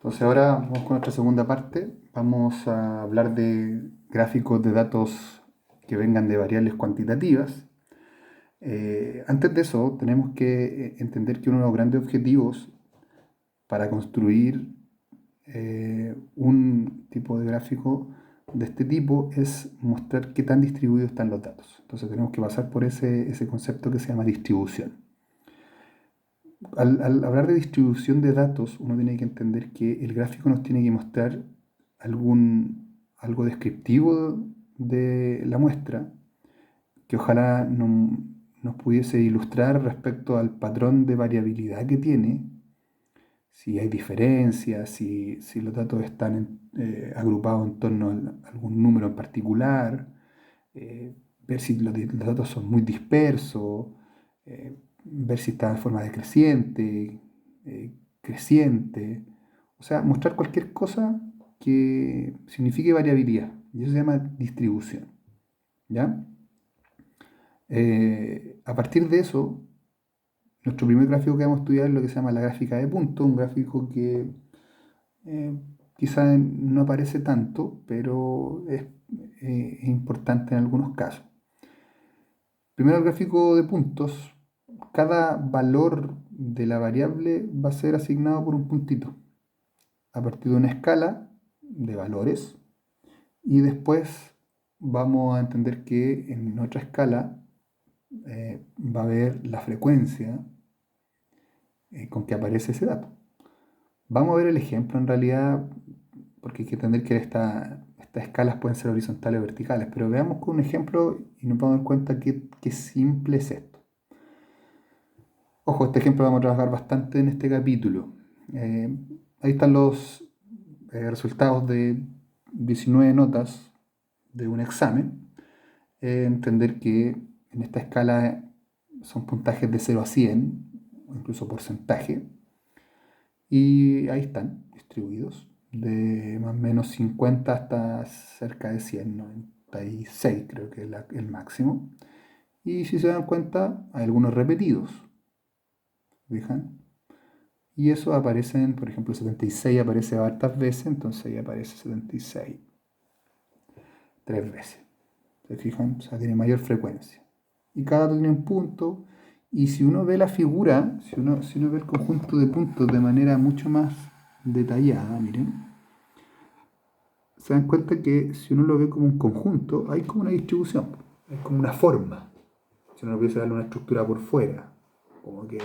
Entonces ahora vamos con nuestra segunda parte. Vamos a hablar de gráficos de datos que vengan de variables cuantitativas. Antes de eso, tenemos que entender que uno de los grandes objetivos para construir un tipo de gráfico de este tipo es mostrar qué tan distribuidos están los datos. Entonces tenemos que pasar por ese concepto que se llama distribución. Al hablar de distribución de datos, uno tiene que entender que el gráfico nos tiene que mostrar algo descriptivo de la muestra, que ojalá nos pudiese ilustrar respecto al patrón de variabilidad que tiene, si hay diferencias, si los datos están agrupados en torno a algún número en particular, ver si los datos son muy dispersos, eh, ver si está en forma decreciente, creciente, o sea, mostrar cualquier cosa que signifique variabilidad, y eso se llama distribución, ¿ya? A partir de eso, nuestro primer gráfico que vamos a estudiar es lo que se llama la gráfica de puntos, un gráfico que eh, quizá no aparece tanto, pero es importante en algunos casos. Primero el gráfico de puntos, cada valor de la variable va a ser asignado por un puntito a partir de una escala de valores y después vamos a entender que en otra escala va a haber la frecuencia con que aparece ese dato. Vamos a ver el ejemplo en realidad porque hay que entender que estas escalas pueden ser horizontales o verticales, pero veamos con un ejemplo y nos vamos a dar cuenta qué simple es esto. Ojo, este ejemplo vamos a trabajar bastante en este capítulo. Eh, Ahí están los resultados de 19 notas de un examen. Entender que en esta escala son puntajes de 0 a 100, o incluso porcentaje, y ahí están distribuidos, de más o menos 50 hasta cerca de 100, 96 creo que es el máximo. Y si se dan cuenta, hay algunos repetidos, ¿fijan? Y eso aparecen, por ejemplo, 76 aparece hartas veces, entonces ahí aparece 76 tres veces. ¿Se fijan? O sea, tiene mayor frecuencia. Y cada dato tiene un punto. Y si uno ve la figura, si uno ve el conjunto de puntos de manera mucho más detallada, miren, se dan cuenta que si uno lo ve como un conjunto, hay como una distribución, hay como una forma. Si uno pudiese darle una estructura por fuera, como que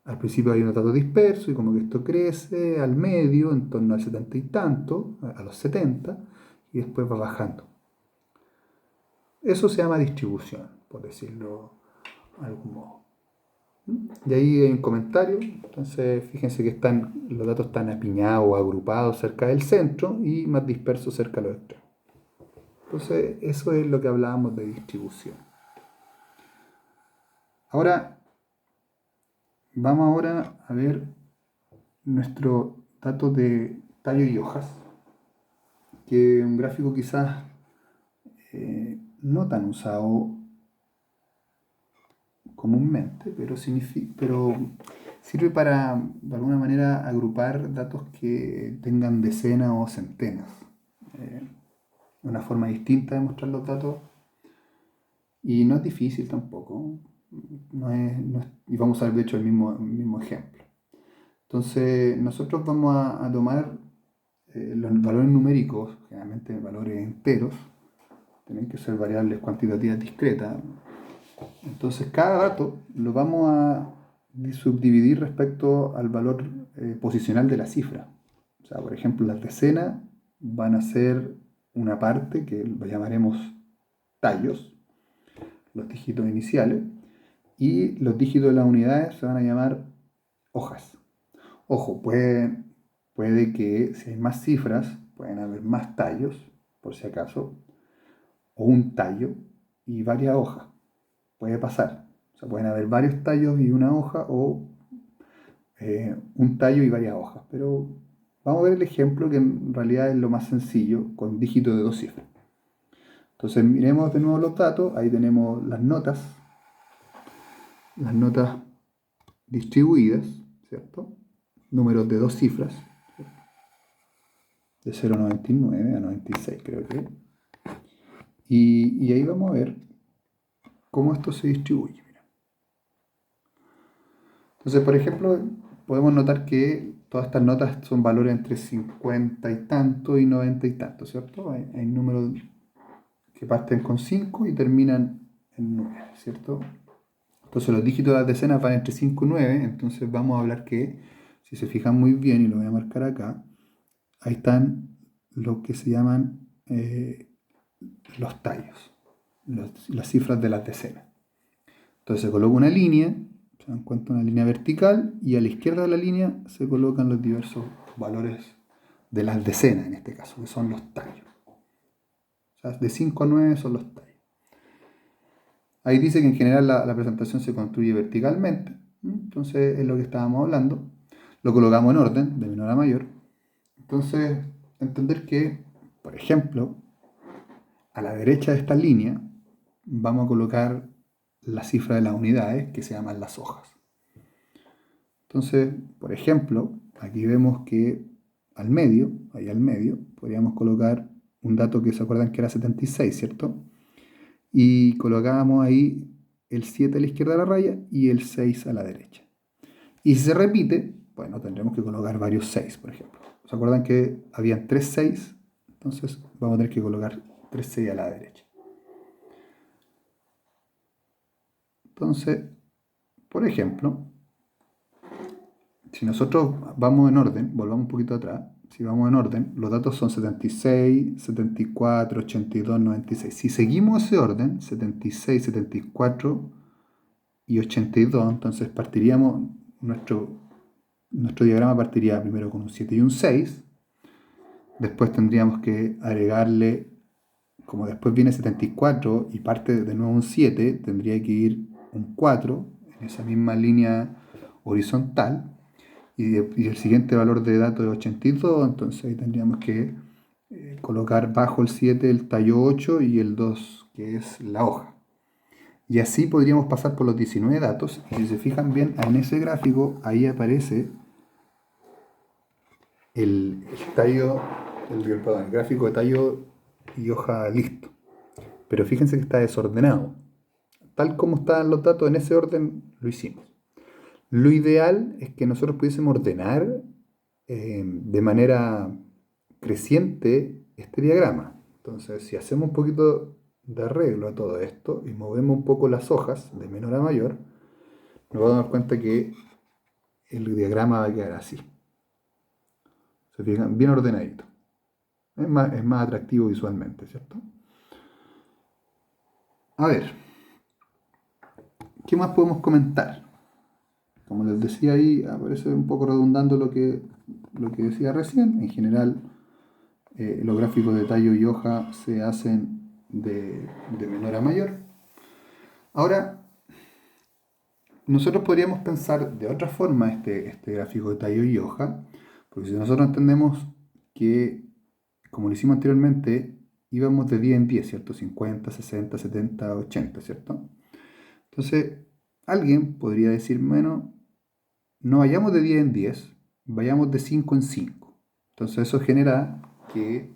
al principio hay unos datos dispersos y como que esto crece al medio, en torno al 70 y tanto, a los 70, y después va bajando. Eso se llama distribución, por decirlo de algún modo. Y ahí hay un comentario, entonces fíjense que los datos están apiñados o agrupados cerca del centro y más dispersos cerca de los extremos. Entonces eso es lo que hablábamos de distribución. Ahora, vamos ahora a ver nuestro dato de tallo y hojas, que es un gráfico quizás no tan usado comúnmente, pero sirve para, de alguna manera, agrupar datos que tengan decenas o centenas. Eh, una forma distinta de mostrar los datos y no es difícil tampoco. Y vamos a ver, de hecho, el mismo ejemplo. Entonces, nosotros vamos a tomar los valores numéricos, generalmente valores enteros, tienen que ser variables cuantitativas discretas. Entonces, cada dato lo vamos a subdividir respecto al valor posicional de la cifra. O sea, por ejemplo, las decenas van a ser una parte que llamaremos tallos, los dígitos iniciales, y los dígitos de las unidades se van a llamar hojas. Ojo, puede que si hay más cifras, pueden haber más tallos, por si acaso, o un tallo y varias hojas. Puede pasar. O sea, pueden haber varios tallos y una hoja o un tallo y varias hojas. Pero vamos a ver el ejemplo que en realidad es lo más sencillo, con dígitos de dos cifras. Entonces miremos de nuevo los datos. Ahí tenemos las notas distribuidas, ¿cierto? Números de dos cifras. de 0,99 a 96 creo que. Y ahí vamos a ver cómo esto se distribuye. Mira. Entonces, por ejemplo, podemos notar que todas estas notas son valores entre 50 y tanto y 90 y tanto, ¿cierto? Hay números que parten con 5 y terminan en 9, ¿cierto? Entonces los dígitos de las decenas van entre 5 y 9, entonces vamos a hablar que, si se fijan muy bien, y lo voy a marcar acá, ahí están lo que se llaman los tallos, las cifras de las decenas. Entonces se coloca una línea, se dan cuenta, una línea vertical, y a la izquierda de la línea se colocan los diversos valores de las decenas, en este caso, que son los tallos. O sea, de 5 a 9 son los tallos. Ahí dice que en general la presentación se construye verticalmente, entonces es lo que estábamos hablando. Lo colocamos en orden, de menor a mayor. Entonces, entender que, por ejemplo, a la derecha de esta línea vamos a colocar la cifra de las unidades, que se llaman las hojas. Entonces, por ejemplo, aquí vemos que al medio, ahí al medio, podríamos colocar un dato que se acuerdan que era 76, ¿cierto? Y colocábamos ahí el 7 a la izquierda de la raya y el 6 a la derecha. Y si se repite, bueno, tendremos que colocar varios 6, por ejemplo. ¿Se acuerdan que habían 3 6? Entonces vamos a tener que colocar 3 6 a la derecha. Entonces, por ejemplo, si nosotros vamos en orden, volvamos un poquito atrás, si vamos en orden, los datos son 76, 74, 82, 96. Si seguimos ese orden, 76, 74 y 82, entonces partiríamos, nuestro diagrama partiría primero con un 7 y un 6, después tendríamos que agregarle, como después viene 74 y parte de nuevo un 7, tendría que ir un 4 en esa misma línea horizontal, y el siguiente valor de datos es 82, entonces ahí tendríamos que colocar bajo el 7 el tallo 8 y el 2 que es la hoja. Y así podríamos pasar por los 19 datos, y si se fijan bien en ese gráfico, ahí aparece el gráfico de tallo y hoja listo. Pero fíjense que está desordenado. Tal como están los datos en ese orden, lo hicimos. Lo ideal es que nosotros pudiésemos ordenar de manera creciente este diagrama. Entonces, si hacemos un poquito de arreglo a todo esto y movemos un poco las hojas de menor a mayor, nos vamos a dar cuenta que el diagrama va a quedar así. Se fijan, bien ordenadito. Es más atractivo visualmente, ¿cierto? A ver, ¿qué más podemos comentar? Como les decía ahí, aparece un poco redundando lo que decía recién. En general, los gráficos de tallo y hoja se hacen de menor a mayor. Ahora, nosotros podríamos pensar de otra forma este gráfico de tallo y hoja, porque si nosotros entendemos que, como lo hicimos anteriormente, íbamos de 10 en 10, ¿cierto? 50, 60, 70, 80, ¿cierto? Entonces, alguien podría decir, bueno, no vayamos de 10 en 10, vayamos de 5 en 5. Entonces eso genera que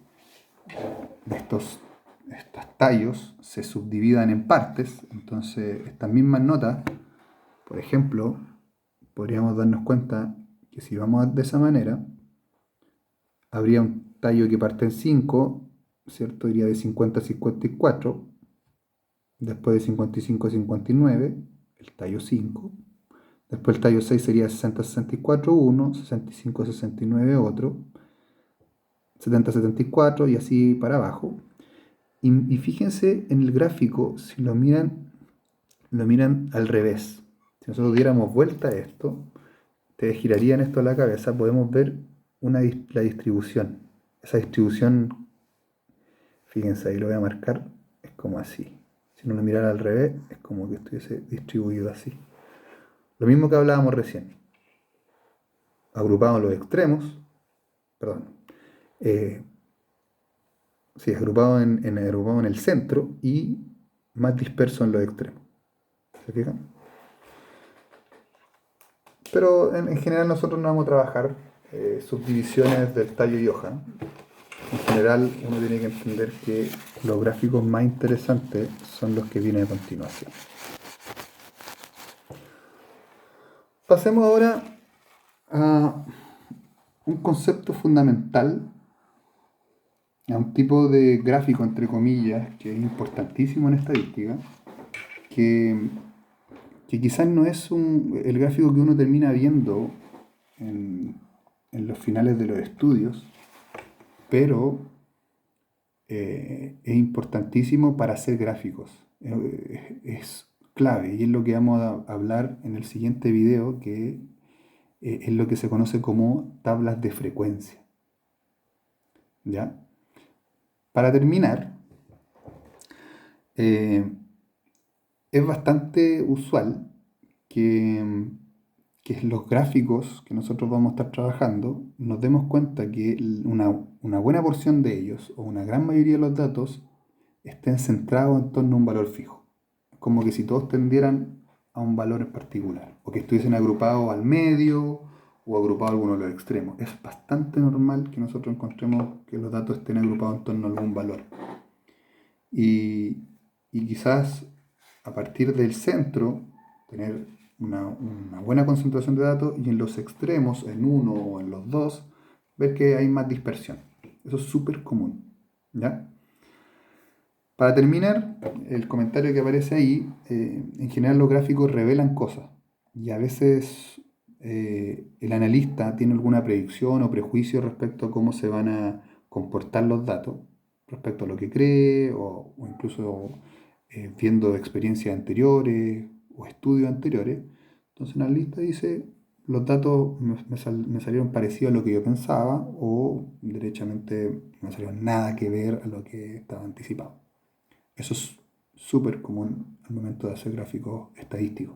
estos tallos se subdividan en partes. Entonces estas mismas notas, por ejemplo, podríamos darnos cuenta que si vamos de esa manera, habría un tallo que parte en 5, ¿cierto? Iría de 50 a 54, después de 55 a 59, el tallo 5. Después el tallo 6 sería 60-64 uno, 65-69 otro, 70-74 y así para abajo. Y fíjense en el gráfico, si lo miran al revés. Si nosotros diéramos vuelta a esto, te girarían esto a la cabeza, podemos ver la distribución. Esa distribución, fíjense, ahí lo voy a marcar, es como así. Si uno lo mirara al revés, es como que estuviese distribuido así. Lo mismo que hablábamos recién. Agrupado en los extremos, perdón, sí, agrupado en el centro y más disperso en los extremos. ¿Se fijan? Pero en general nosotros no vamos a trabajar subdivisiones del tallo y hoja, ¿no? En general, uno tiene que entender que los gráficos más interesantes son los que vienen a continuación. Pasemos ahora a un concepto fundamental, a un tipo de gráfico, entre comillas, que es importantísimo en estadística, que, que quizás no es el gráfico que uno termina viendo en, en los finales de los estudios, pero es importantísimo para hacer gráficos. Es clave y es lo que vamos a hablar en el siguiente video, que es lo que se conoce como tablas de frecuencia. ¿Ya? Para terminar, eh, es bastante usual que, que los gráficos que nosotros vamos a estar trabajando nos demos cuenta que una buena porción de ellos, o una gran mayoría de los datos, estén centrados en torno a un valor fijo. Es como que si todos tendieran a un valor en particular, o que estuviesen agrupados al medio o agrupados a alguno de los extremos. Es bastante normal que nosotros encontremos que los datos estén agrupados en torno a algún valor. Y, y quizás a partir del centro tener una buena concentración de datos, y en los extremos, en uno o en los dos, ver que hay más dispersión. Eso es súper común. ¿Ya? Para terminar, el comentario que aparece ahí, en general los gráficos revelan cosas, y a veces el analista tiene alguna predicción o prejuicio respecto a cómo se van a comportar los datos, respecto a lo que cree, o incluso viendo experiencias anteriores o estudios anteriores. Entonces el analista dice: los datos me salieron parecidos a lo que yo pensaba, o derechamente no me salieron nada que ver a lo que estaba anticipado. Eso es súper común al momento de hacer gráficos estadísticos.